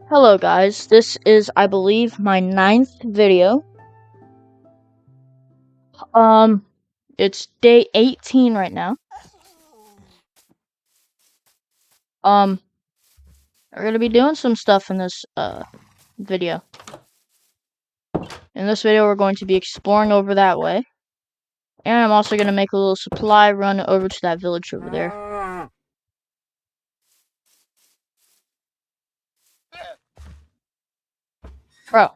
Hello guys, this is I believe my 9th video. Um it's day 18 right now. Um we're gonna be doing some stuff in this video. In this video we're going to be exploring over that way. And I'm also gonna make a little supply run over to that village over there. Bro,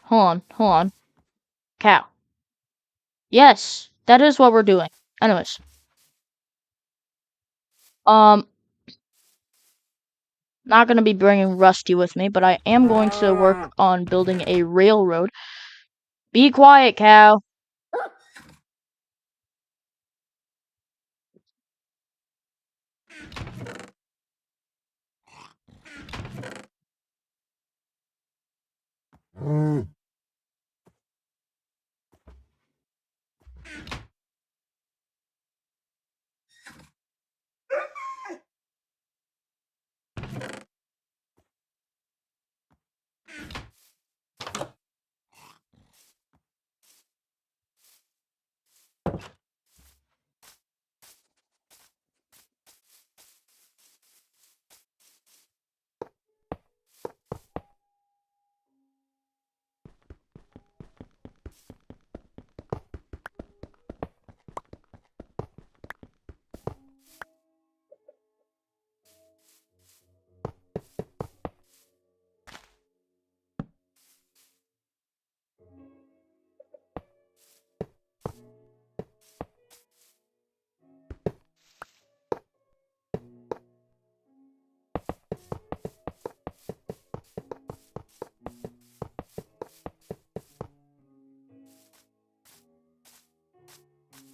hold on. Cow. Yes, that is what we're doing. Anyways. Not gonna be bringing Rusty with me, but I am going to work on building a railroad. Be quiet, cow.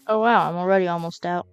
Oh wow, I'm already almost out.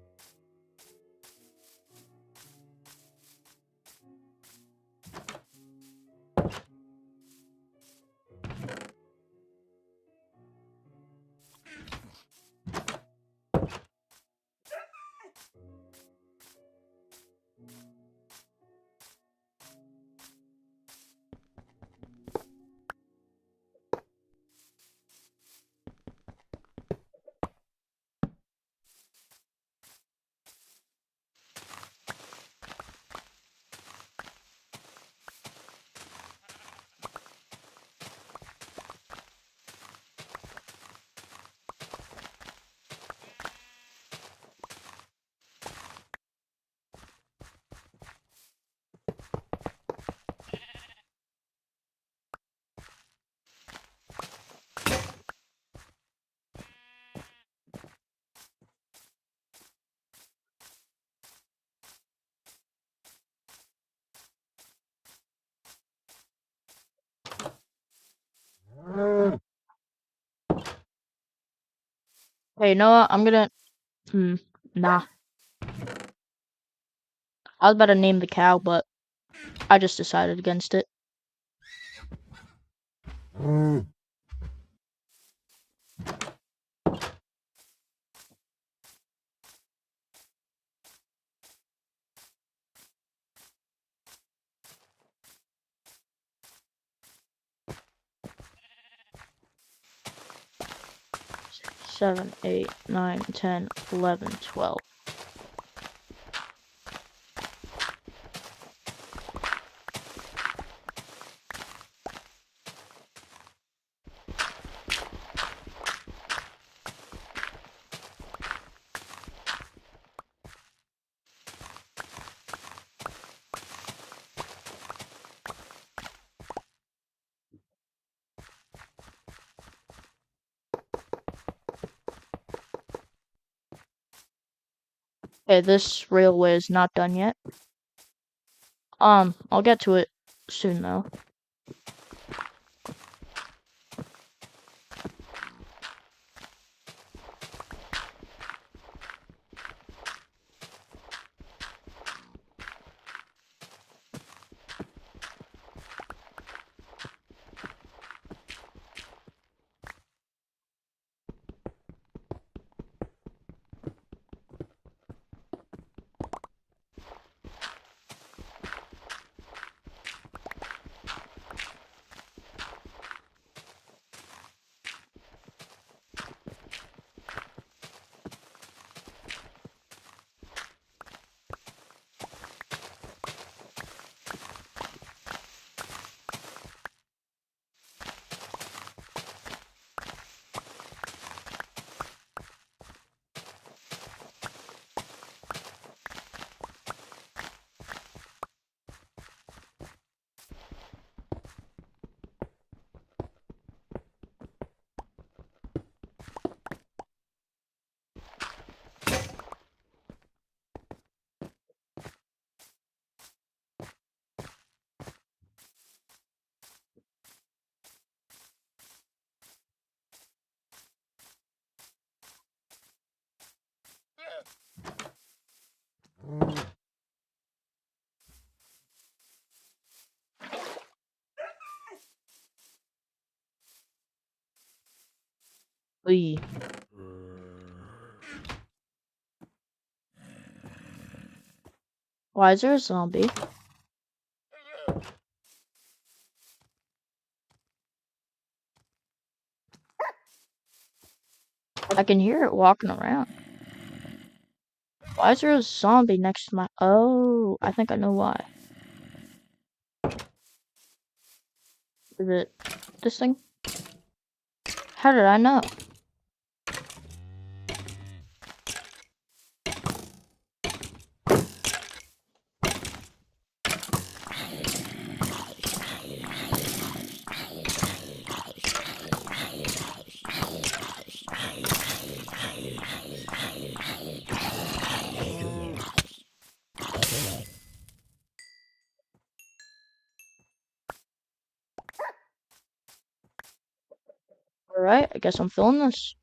Hey, you know what? I'm gonna... nah. I was about to name the cow, but I just decided against it. Seven, 8, 9, 10, 11, 12. Okay, this railway is not done yet. I'll get to it soon though. Oy. Why is there a zombie? I can hear it walking around. Why is there a zombie next to my... Oh, I think I know why. Is it this thing? How did I know? Alright, I guess I'm filling this.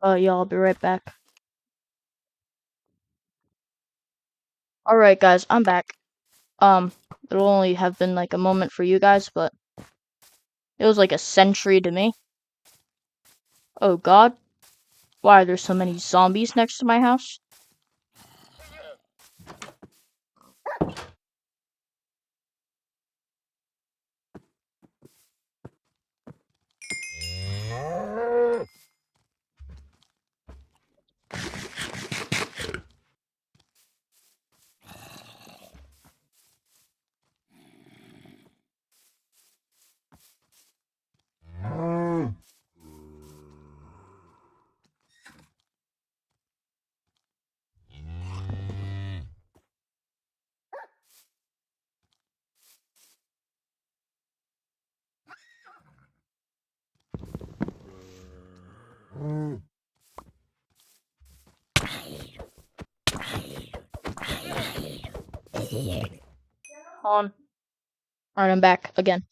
Yeah, I'll be right back. Alright, guys, I'm back. It'll only have been like a moment for you guys, but it was like a century to me. Oh god, why are there so many zombies next to my house? On. Alright, I'm back again.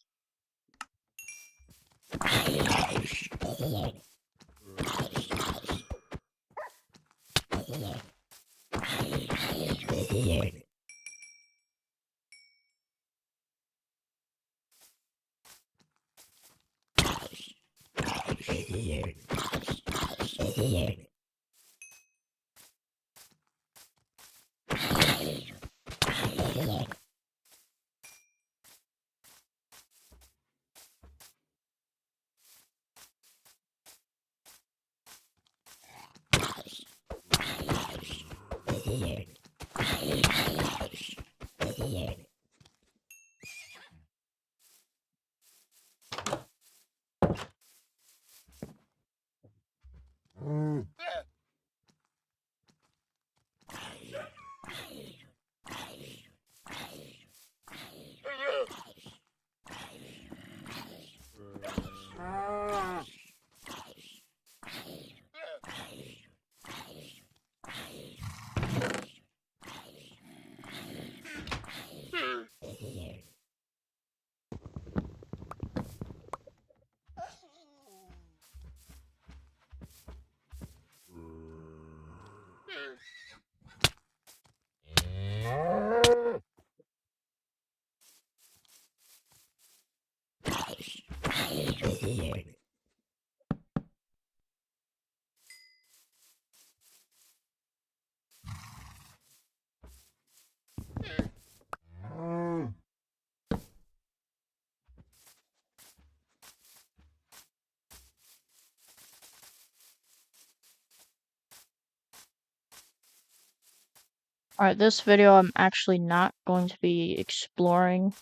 Alright, this video I'm actually not going to be exploring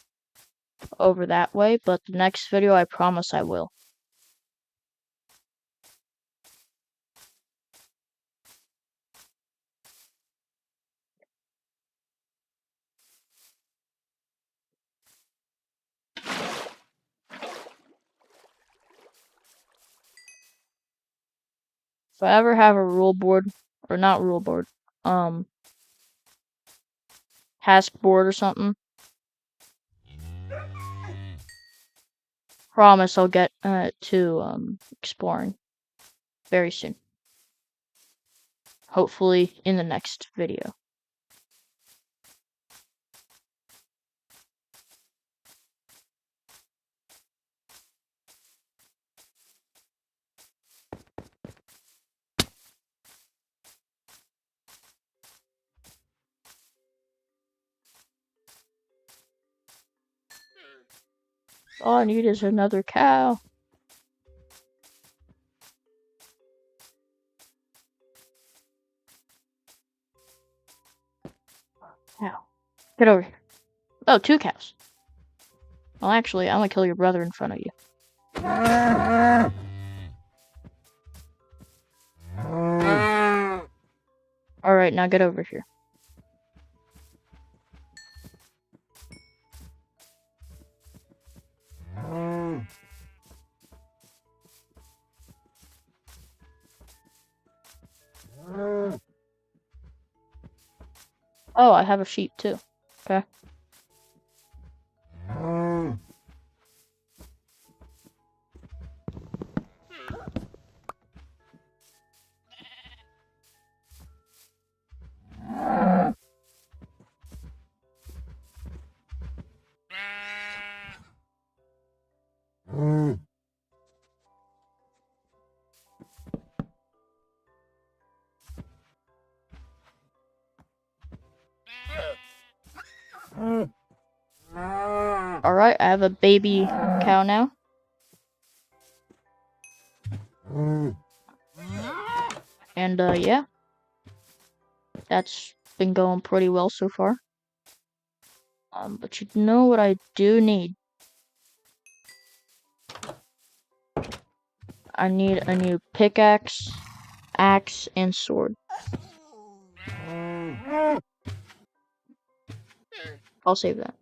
over that way, but the next video I promise I will. If I ever have a rule board, or not rule board, task board or something, promise I'll get to exploring very soon. Hopefully in the next video. All I need is another cow. Cow. Get over here. Oh, 2 cows. Well, actually, I'm gonna kill your brother in front of you. Alright, now get over here. Oh, I have a sheep too. Okay. Alright, I have a baby cow now. And, yeah. That's been going pretty well so far. But you know what I do need? I need a new pickaxe, axe, and sword. I'll save that.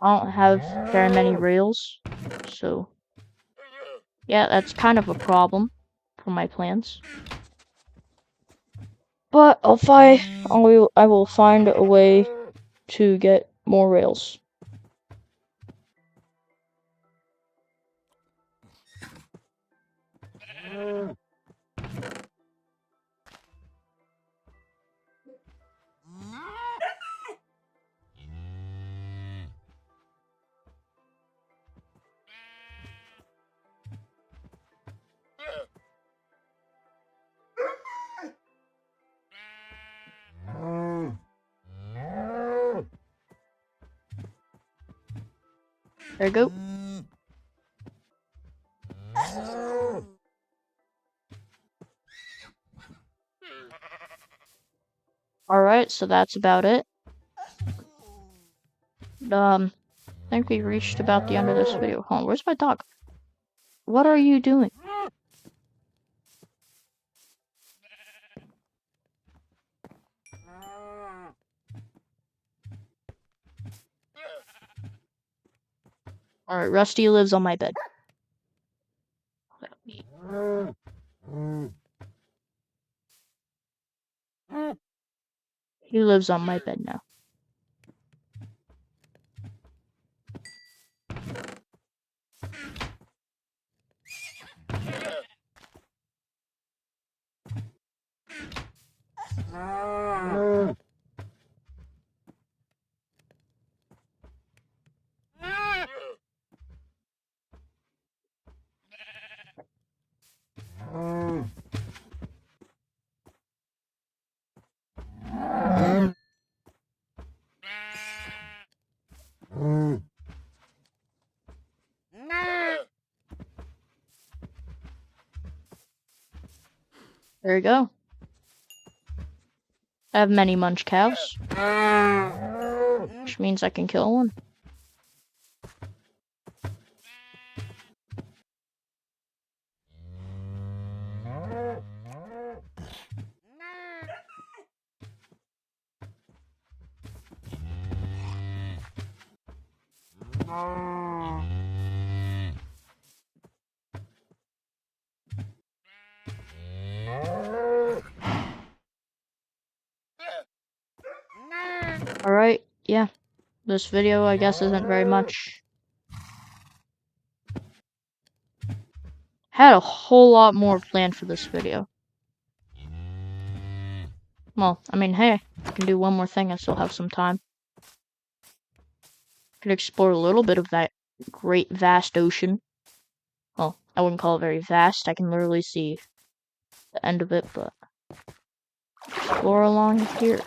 I don't have very many rails, so yeah, that's kind of a problem for my plans. But I will find a way to get more rails. There you go. Alright, so that's about it. I think we reached about the end of this video. Hold on, where's my dog? What are you doing? Alright, Rusty lives on my bed. He lives on my bed now. There you go. I have many munch cows, which means I can kill one. Alright, yeah. This video, I guess, isn't very much. Had a whole lot more planned for this video. Well, I mean, hey, I can do one more thing. I still have some time. Could explore a little bit of that great vast ocean. Well, I wouldn't call it very vast. I can literally see the end of it, but explore along here.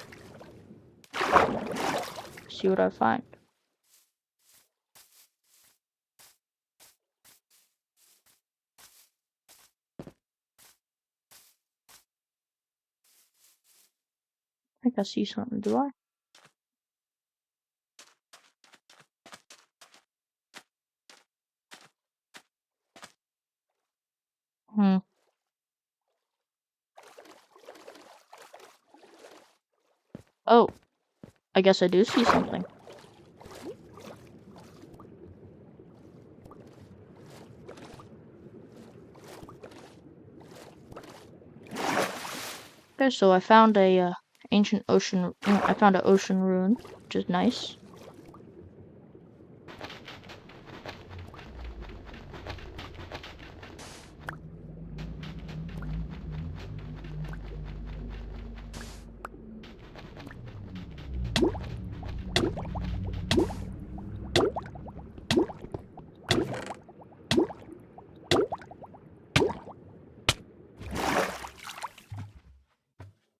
See what I find. I think I see something, do I? Oh, I guess I do see something. Okay, so I found a ancient ocean. I found an ocean ruin, which is nice.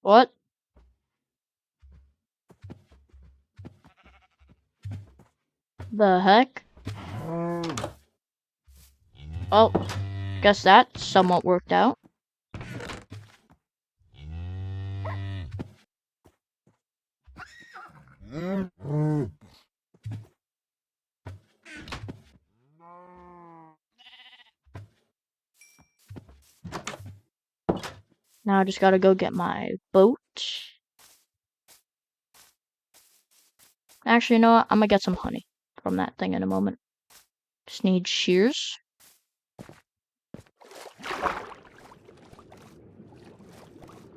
What? The heck? Oh, guess that somewhat worked out. Now I just gotta go get my boat. Actually, you know what? I'm gonna get some honey from that thing in a moment. Just need shears.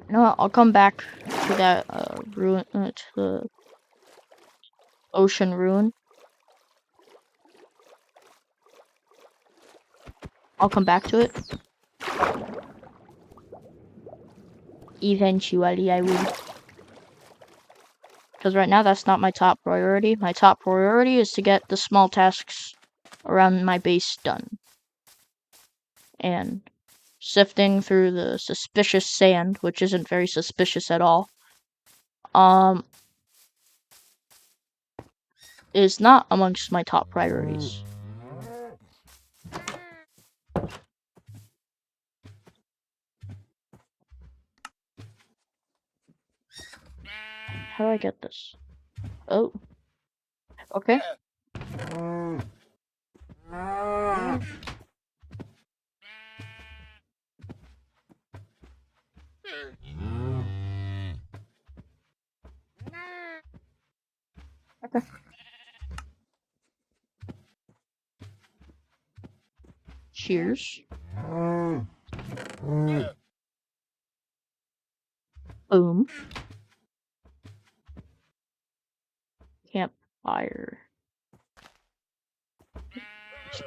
You know what? I'll come back to that ruin, to the ocean ruin. I'll come back to it. Eventually, I will. Because right now, that's not my top priority. My top priority is to get the small tasks around my base done. And sifting through the suspicious sand, which isn't very suspicious at all, is not amongst my top priorities. How do I get this? Oh. Okay. Okay. Cheers. Boom. Campfire.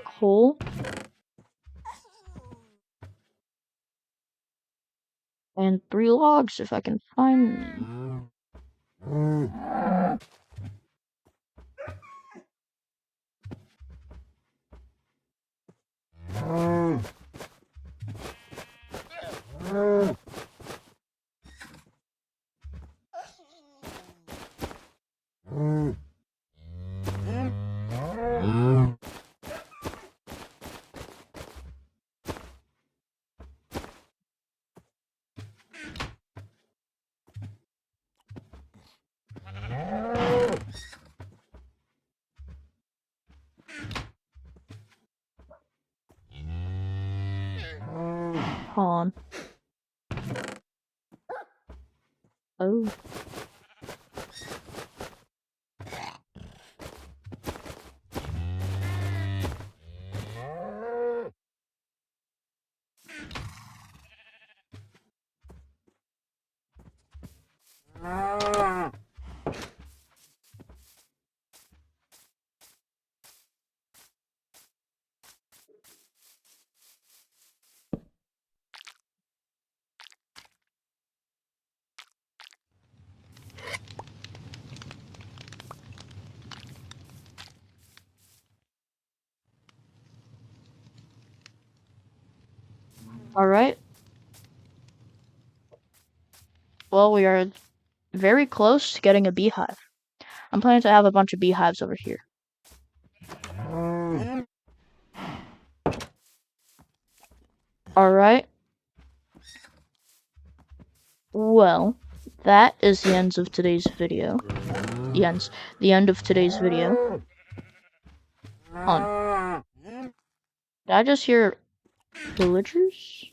Coal. And 3 logs if I can find them. on. Oh. Alright. Well, we are very close to getting a beehive. I'm planning to have a bunch of beehives over here. Alright. Well, that is the end of today's video. The end of today's video. Did I just hear pillagers?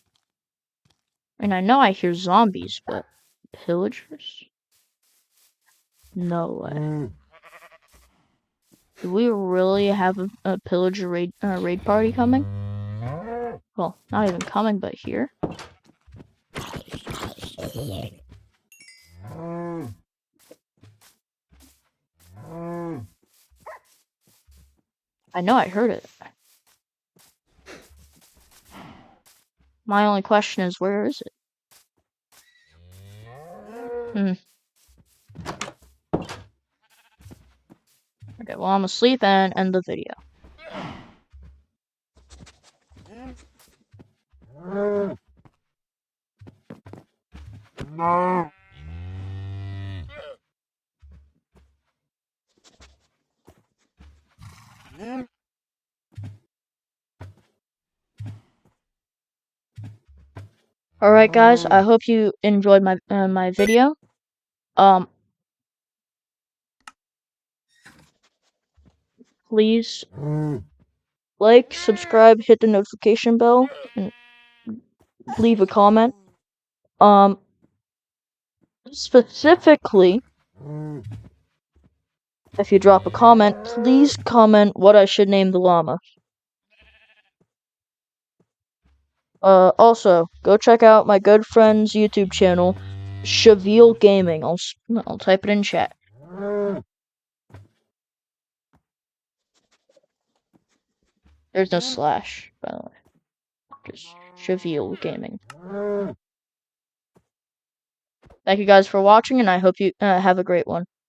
And I know I hear zombies, but pillagers? No way. Do we really have a pillager raid party coming? Well, not even coming, but here. I know I heard it. My only question is, where is it? Okay, well, I'm asleep and end the video. Alright guys, I hope you enjoyed my my video. Please like, subscribe, hit the notification bell, and leave a comment. Specifically, if you drop a comment, please comment what I should name the llama. Also, go check out my good friend's YouTube channel, Shavil Gaming. I'll type it in chat. There's no slash, by the way. Just Shavil Gaming. Thank you guys for watching, and I hope you have a great one.